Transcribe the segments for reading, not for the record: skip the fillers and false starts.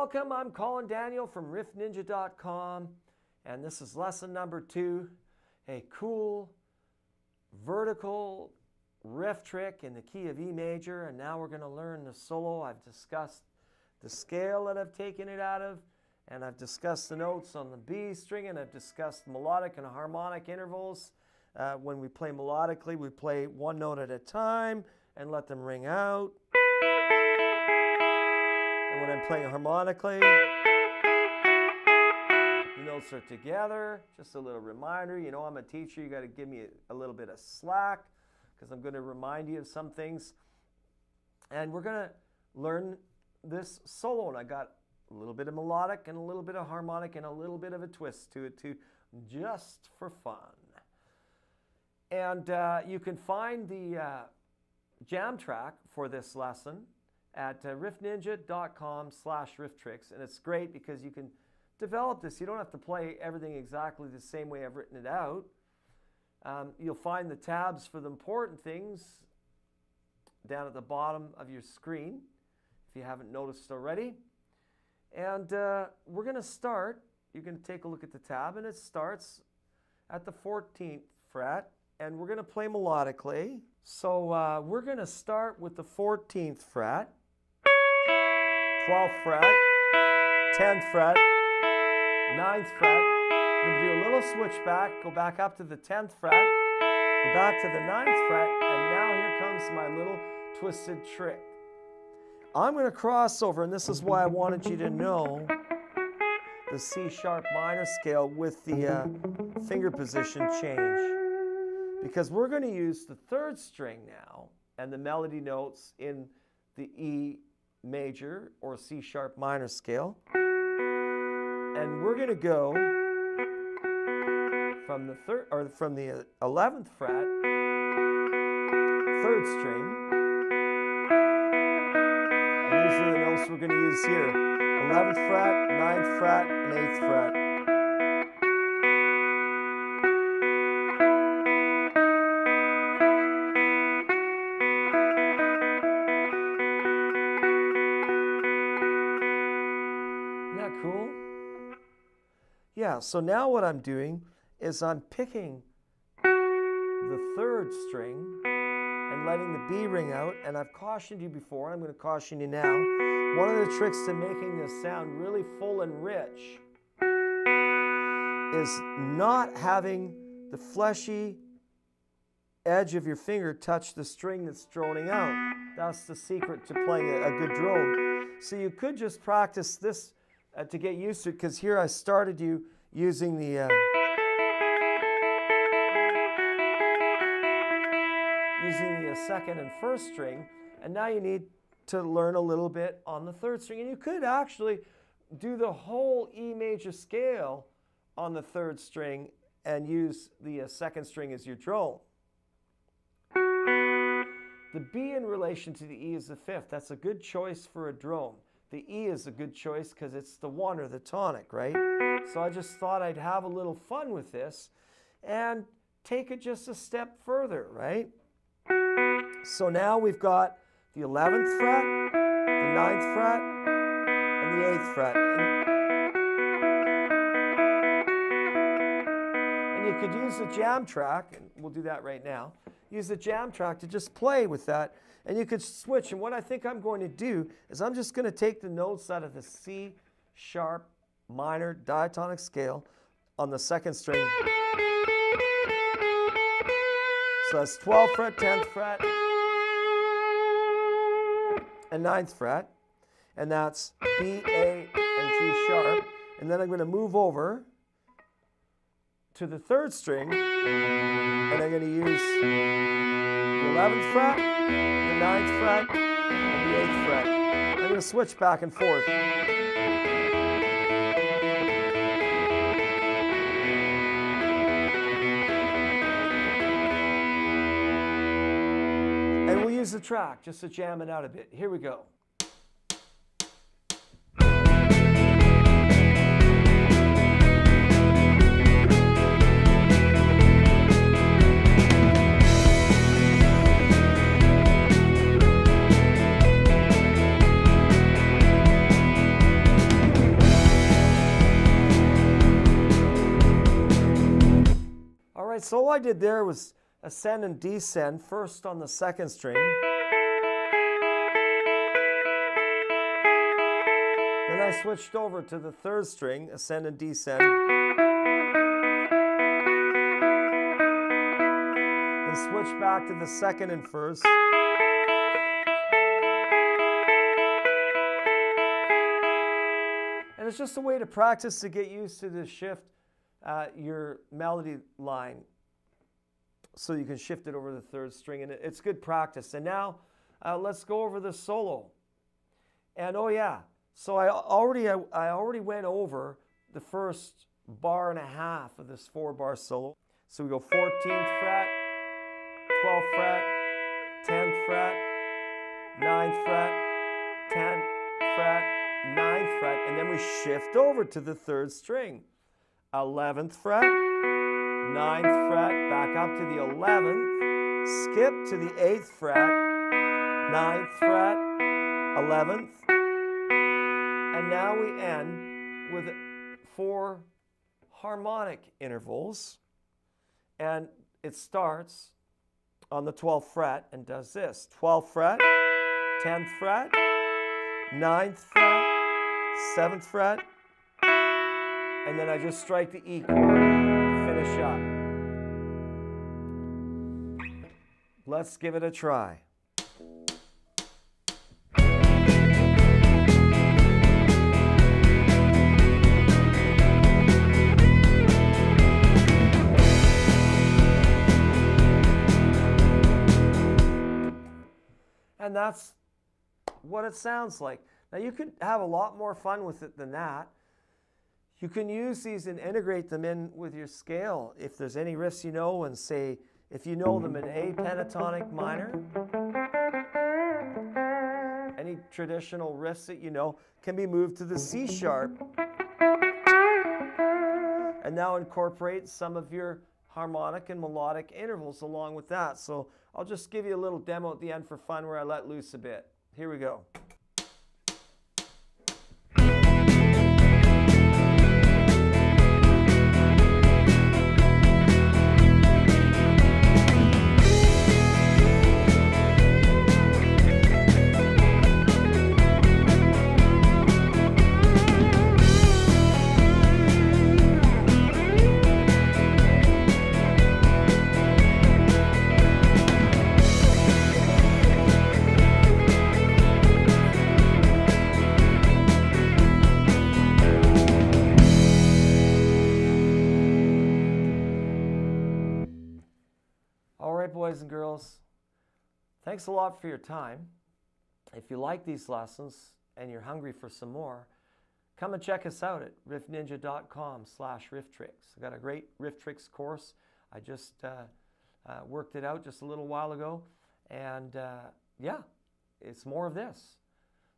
Welcome, I'm Colin Daniel from riffninja.com, and this is lesson number 2, a cool vertical riff trick in the key of E major. And now we're going to learn the solo. I've discussed the scale that I've taken it out of, and I've discussed the notes on the B string, and I've discussed melodic and harmonic intervals. When we play melodically, we play one note at a time and let them ring out. And when I'm playing harmonically, the notes are together. Just a little reminder, you know I'm a teacher, you got to give me a little bit of slack because I'm going to remind you of some things. And we're going to learn this solo, and I got a little bit of melodic and a little bit of harmonic and a little bit of a twist to it too, just for fun. And you can find the jam track for this lesson at riffninja.com/rifftricks, and it's great because you can develop this. You don't have to play everything exactly the same way I've written it out. You'll find the tabs for the important things down at the bottom of your screen, if you haven't noticed already. And we're going to start. You can take a look at the tab, and it starts at the 14th fret, and we're going to play melodically. So we're going to start with the 14th fret, 12th fret, 10th fret, 9th fret. We're going to do a little switchback, go back up to the 10th fret, go back to the 9th fret, and now here comes my little twisted trick. I'm going to cross over, and this is why I wanted you to know the C sharp minor scale with the finger position change. Because we're going to use the 3rd string now and the melody notes in the E major or C sharp minor scale. And we're going to go from the 11th fret, 3rd string. And these are the notes we're going to use here. 11th fret, 9th fret, and 8th fret. Cool? Yeah, so now what I'm doing is I'm picking the 3rd string and letting the B ring out, and I've cautioned you before, and I'm going to caution you now. One of the tricks to making this sound really full and rich is not having the fleshy edge of your finger touch the string that's droning out. That's the secret to playing a good drone. So you could just practice this to get used to it, because here I started you using the 2nd and 1st string, and now you need to learn a little bit on the 3rd string. And you could actually do the whole E major scale on the 3rd string and use the 2nd string as your drone. The B in relation to the E is the 5th. That's a good choice for a drone. The E is a good choice because it's the 1 or the tonic, right? So I just thought I'd have a little fun with this and take it just a step further, right? So now we've got the 11th fret, the 9th fret, and the 8th fret. And you could use the jam track, and we'll do that right now. Use the jam track to just play with that. And you could switch, and what I think I'm going to do is I'm just going to take the notes out of the C sharp minor diatonic scale on the 2nd string. So that's 12th fret, 10th fret, and 9th fret. And that's B, A, and G sharp. And then I'm going to move over to the 3rd string, and I'm going to use the 11th fret, the 9th fret, and the 8th fret. I'm going to switch back and forth. And we'll use the track just to jam it out a bit. Here we go. right, so all I did there was ascend and descend, first on the second string. Then I switched over to the third string, ascend and descend. Then switch back to the second and first. And it's just a way to practice to get used to the shift your melody line, so you can shift it over the third string, and it's good practice. And now let's go over the solo. And oh yeah, so I already went over the first bar and a half of this 4-bar solo. So we go 14th fret, 12th fret, 10th fret, 9th fret, 10th fret, 9th fret, and then we shift over to the third string. 11th fret, 9th fret, back up to the 11th, skip to the 8th fret, 9th fret, 11th, and now we end with 4 harmonic intervals, and it starts on the 12th fret and does this: 12th fret, 10th fret, 9th fret, 7th fret, and then I just strike the E chord to finish up. Let's give it a try. And that's what it sounds like. Now you could have a lot more fun with it than that. You can use these and integrate them in with your scale. If there's any riffs you know, and say, if you know them in A pentatonic minor, any traditional riffs that you know can be moved to the C sharp. And now incorporate some of your harmonic and melodic intervals along with that. So I'll just give you a little demo at the end for fun where I let loose a bit. Here we go. Boys and girls, thanks a lot for your time. If you like these lessons and you're hungry for some more, come and check us out at riffninja.com/rifftricks. I got a great riff tricks course. I just worked it out just a little while ago, and yeah, it's more of this.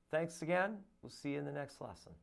Thanks again. We'll see you in the next lesson.